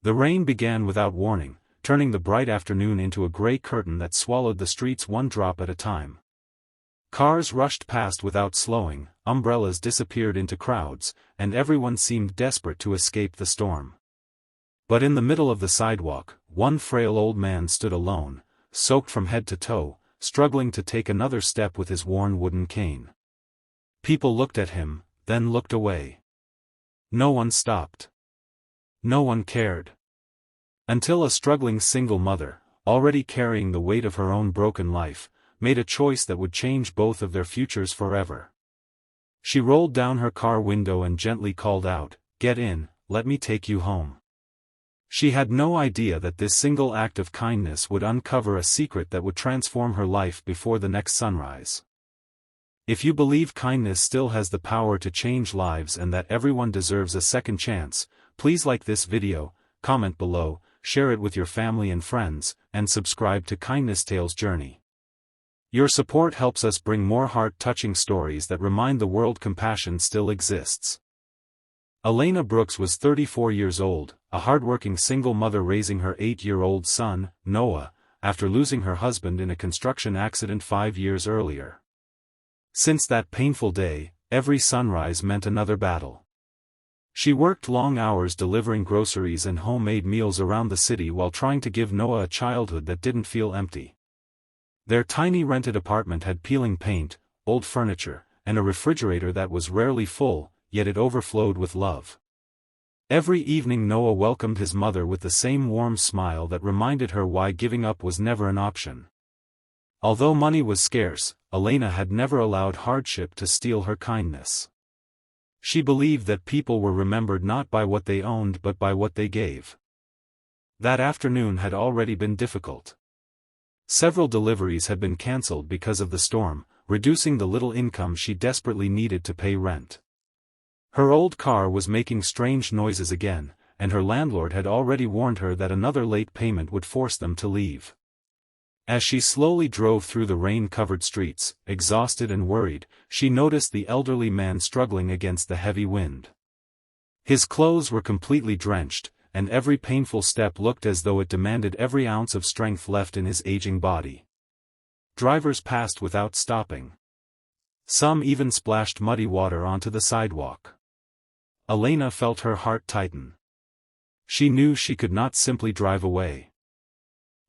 The rain began without warning, turning the bright afternoon into a gray curtain that swallowed the streets one drop at a time. Cars rushed past without slowing, umbrellas disappeared into crowds, and everyone seemed desperate to escape the storm. But in the middle of the sidewalk, one frail old man stood alone, soaked from head to toe, struggling to take another step with his worn wooden cane. People looked at him, then looked away. No one stopped. No one cared. Until a struggling single mother, already carrying the weight of her own broken life, made a choice that would change both of their futures forever. She rolled down her car window and gently called out, "Get in, let me take you home." She had no idea that this single act of kindness would uncover a secret that would transform her life before the next sunrise. If you believe kindness still has the power to change lives and that everyone deserves a second chance, please like this video, comment below, share it with your family and friends, and subscribe to Kindness Tales Journey. Your support helps us bring more heart-touching stories that remind the world compassion still exists. Elena Brooks was 34 years old, a hardworking single mother raising her 8-year-old son, Noah, after losing her husband in a construction accident 5 years earlier. Since that painful day, every sunrise meant another battle. She worked long hours delivering groceries and homemade meals around the city while trying to give Noah a childhood that didn't feel empty. Their tiny rented apartment had peeling paint, old furniture, and a refrigerator that was rarely full, yet it overflowed with love. Every evening Noah welcomed his mother with the same warm smile that reminded her why giving up was never an option. Although money was scarce, Elena had never allowed hardship to steal her kindness. She believed that people were remembered not by what they owned but by what they gave. That afternoon had already been difficult. Several deliveries had been cancelled because of the storm, reducing the little income she desperately needed to pay rent. Her old car was making strange noises again, and her landlord had already warned her that another late payment would force them to leave. As she slowly drove through the rain-covered streets, exhausted and worried, she noticed the elderly man struggling against the heavy wind. His clothes were completely drenched, and every painful step looked as though it demanded every ounce of strength left in his aging body. Drivers passed without stopping. Some even splashed muddy water onto the sidewalk. Elena felt her heart tighten. She knew she could not simply drive away.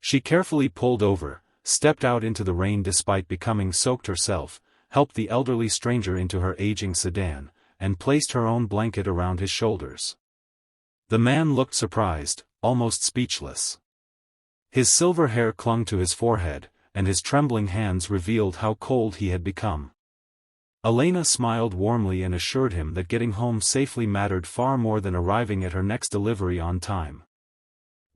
She carefully pulled over, stepped out into the rain despite becoming soaked herself, helped the elderly stranger into her aging sedan, and placed her own blanket around his shoulders. The man looked surprised, almost speechless. His silver hair clung to his forehead, and his trembling hands revealed how cold he had become. Elena smiled warmly and assured him that getting home safely mattered far more than arriving at her next delivery on time.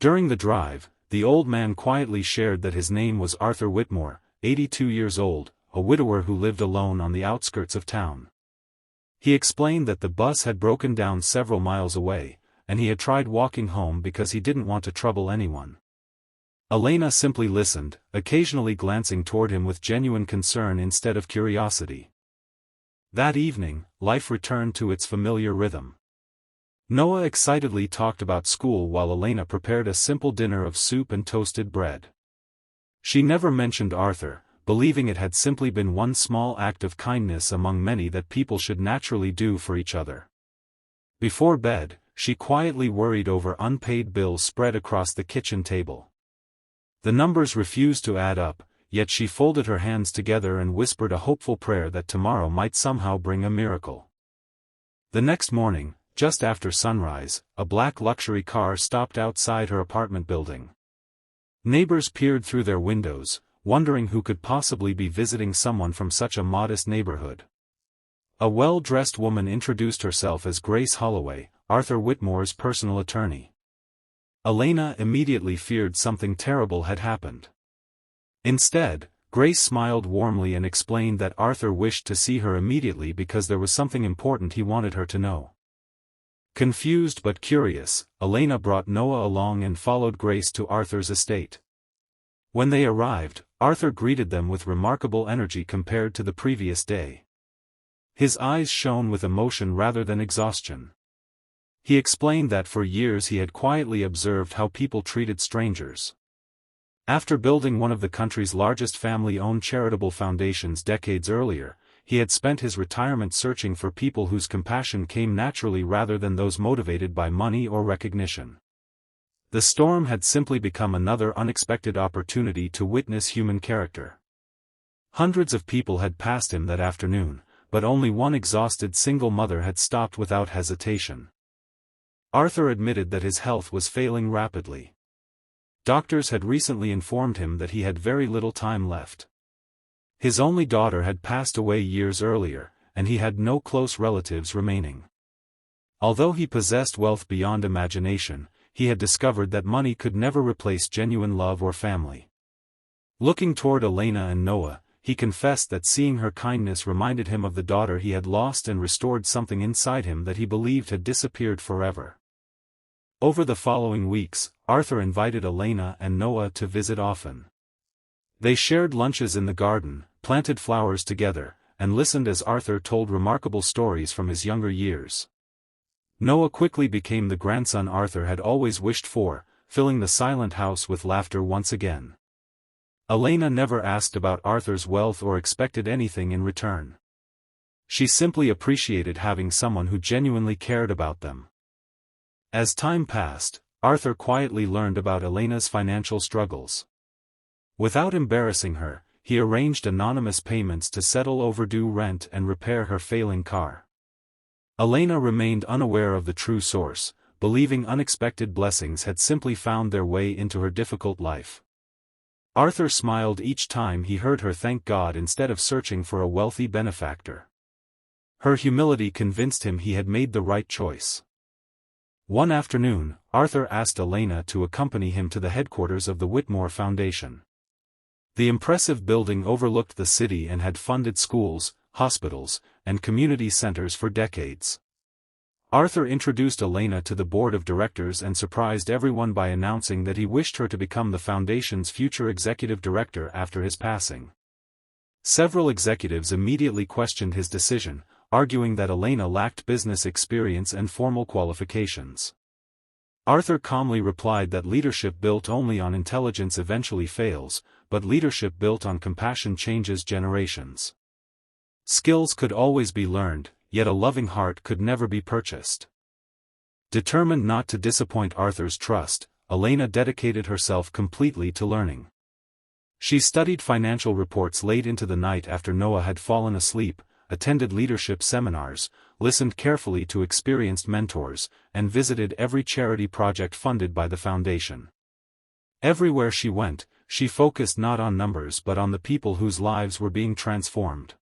During the drive, the old man quietly shared that his name was Arthur Whitmore, 82 years old, a widower who lived alone on the outskirts of town. He explained that the bus had broken down several miles away, and he had tried walking home because he didn't want to trouble anyone. Elena simply listened, occasionally glancing toward him with genuine concern instead of curiosity. That evening, life returned to its familiar rhythm. Noah excitedly talked about school while Elena prepared a simple dinner of soup and toasted bread. She never mentioned Arthur, believing it had simply been one small act of kindness among many that people should naturally do for each other. Before bed, she quietly worried over unpaid bills spread across the kitchen table. The numbers refused to add up, yet she folded her hands together and whispered a hopeful prayer that tomorrow might somehow bring a miracle. The next morning, just after sunrise, a black luxury car stopped outside her apartment building. Neighbors peered through their windows, wondering who could possibly be visiting someone from such a modest neighborhood. A well-dressed woman introduced herself as Grace Holloway, Arthur Whitmore's personal attorney. Elena immediately feared something terrible had happened. Instead, Grace smiled warmly and explained that Arthur wished to see her immediately because there was something important he wanted her to know. Confused but curious, Elena brought Noah along and followed Grace to Arthur's estate. When they arrived, Arthur greeted them with remarkable energy compared to the previous day. His eyes shone with emotion rather than exhaustion. He explained that for years he had quietly observed how people treated strangers. After building one of the country's largest family-owned charitable foundations decades earlier, he had spent his retirement searching for people whose compassion came naturally rather than those motivated by money or recognition. The storm had simply become another unexpected opportunity to witness human character. Hundreds of people had passed him that afternoon, but only one exhausted single mother had stopped without hesitation. Arthur admitted that his health was failing rapidly. Doctors had recently informed him that he had very little time left. His only daughter had passed away years earlier, and he had no close relatives remaining. Although he possessed wealth beyond imagination, he had discovered that money could never replace genuine love or family. Looking toward Elena and Noah, he confessed that seeing her kindness reminded him of the daughter he had lost and restored something inside him that he believed had disappeared forever. Over the following weeks, Arthur invited Elena and Noah to visit often. They shared lunches in the garden, planted flowers together, and listened as Arthur told remarkable stories from his younger years. Noah quickly became the grandson Arthur had always wished for, filling the silent house with laughter once again. Elena never asked about Arthur's wealth or expected anything in return. She simply appreciated having someone who genuinely cared about them. As time passed, Arthur quietly learned about Elena's financial struggles. Without embarrassing her, he arranged anonymous payments to settle overdue rent and repair her failing car. Elena remained unaware of the true source, believing unexpected blessings had simply found their way into her difficult life. Arthur smiled each time he heard her thank God instead of searching for a wealthy benefactor. Her humility convinced him he had made the right choice. One afternoon, Arthur asked Elena to accompany him to the headquarters of the Whitmore Foundation. The impressive building overlooked the city and had funded schools, hospitals, and community centers for decades. Arthur introduced Elena to the board of directors and surprised everyone by announcing that he wished her to become the foundation's future executive director after his passing. Several executives immediately questioned his decision, arguing that Elena lacked business experience and formal qualifications. Arthur calmly replied that leadership built only on intelligence eventually fails, but leadership built on compassion changes generations. Skills could always be learned, yet a loving heart could never be purchased. Determined not to disappoint Arthur's trust, Elena dedicated herself completely to learning. She studied financial reports late into the night after Noah had fallen asleep, attended leadership seminars, listened carefully to experienced mentors, and visited every charity project funded by the foundation. Everywhere she went, she focused not on numbers but on the people whose lives were being transformed.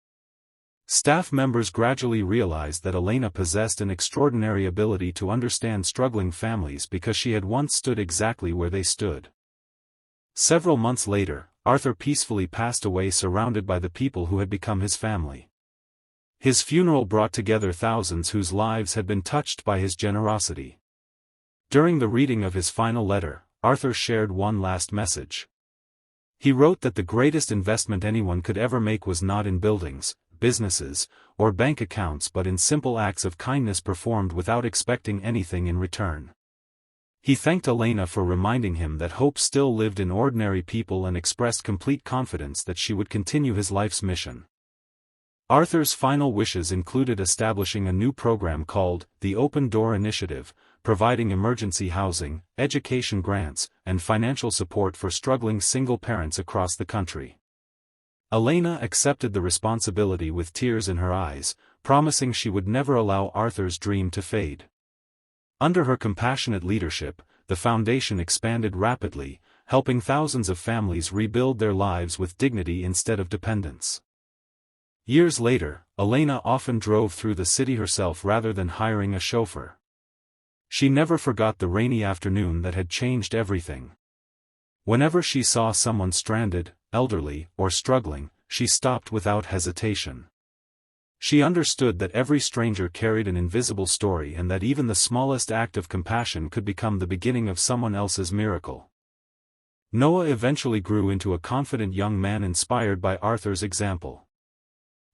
Staff members gradually realized that Elena possessed an extraordinary ability to understand struggling families because she had once stood exactly where they stood. Several months later, Arthur peacefully passed away surrounded by the people who had become his family. His funeral brought together thousands whose lives had been touched by his generosity. During the reading of his final letter, Arthur shared one last message. He wrote that the greatest investment anyone could ever make was not in buildings, businesses, or bank accounts but in simple acts of kindness performed without expecting anything in return. He thanked Elena for reminding him that hope still lived in ordinary people and expressed complete confidence that she would continue his life's mission. Arthur's final wishes included establishing a new program called the Open Door Initiative, providing emergency housing, education grants, and financial support for struggling single parents across the country. Elena accepted the responsibility with tears in her eyes, promising she would never allow Arthur's dream to fade. Under her compassionate leadership, the foundation expanded rapidly, helping thousands of families rebuild their lives with dignity instead of dependence. Years later, Elena often drove through the city herself rather than hiring a chauffeur. She never forgot the rainy afternoon that had changed everything. Whenever she saw someone stranded, elderly, or struggling, she stopped without hesitation. She understood that every stranger carried an invisible story and that even the smallest act of compassion could become the beginning of someone else's miracle. Noah eventually grew into a confident young man inspired by Arthur's example.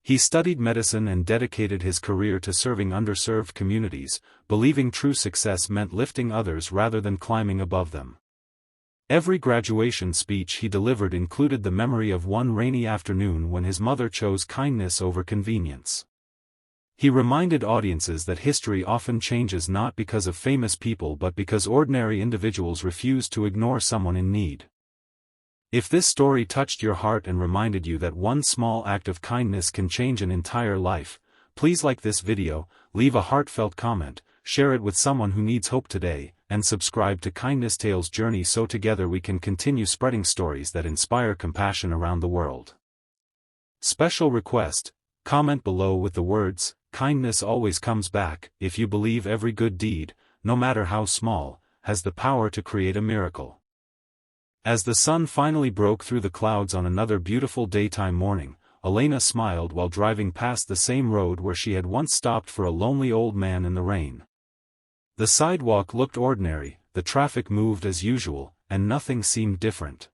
He studied medicine and dedicated his career to serving underserved communities, believing true success meant lifting others rather than climbing above them. Every graduation speech he delivered included the memory of one rainy afternoon when his mother chose kindness over convenience. He reminded audiences that history often changes not because of famous people but because ordinary individuals refuse to ignore someone in need. If this story touched your heart and reminded you that one small act of kindness can change an entire life, please like this video, leave a heartfelt comment, share it with someone who needs hope today, and subscribe to Kindness Tales Journey so together we can continue spreading stories that inspire compassion around the world. Special request: comment below with the words, "Kindness always comes back," if you believe every good deed, no matter how small, has the power to create a miracle. As the sun finally broke through the clouds on another beautiful daytime morning, Elena smiled while driving past the same road where she had once stopped for a lonely old man in the rain. The sidewalk looked ordinary, the traffic moved as usual, and nothing seemed different.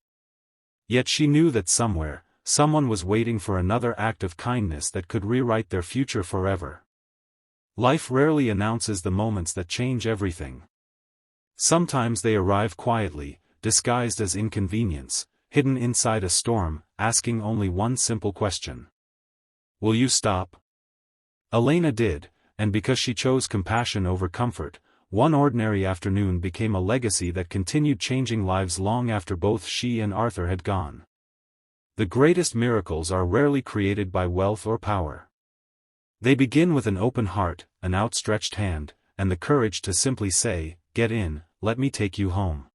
Yet she knew that somewhere, someone was waiting for another act of kindness that could rewrite their future forever. Life rarely announces the moments that change everything. Sometimes they arrive quietly, disguised as inconvenience, hidden inside a storm, asking only one simple question. Will you stop? Elena did, and because she chose compassion over comfort, one ordinary afternoon became a legacy that continued changing lives long after both she and Arthur had gone. The greatest miracles are rarely created by wealth or power. They begin with an open heart, an outstretched hand, and the courage to simply say, "Get in, let me take you home."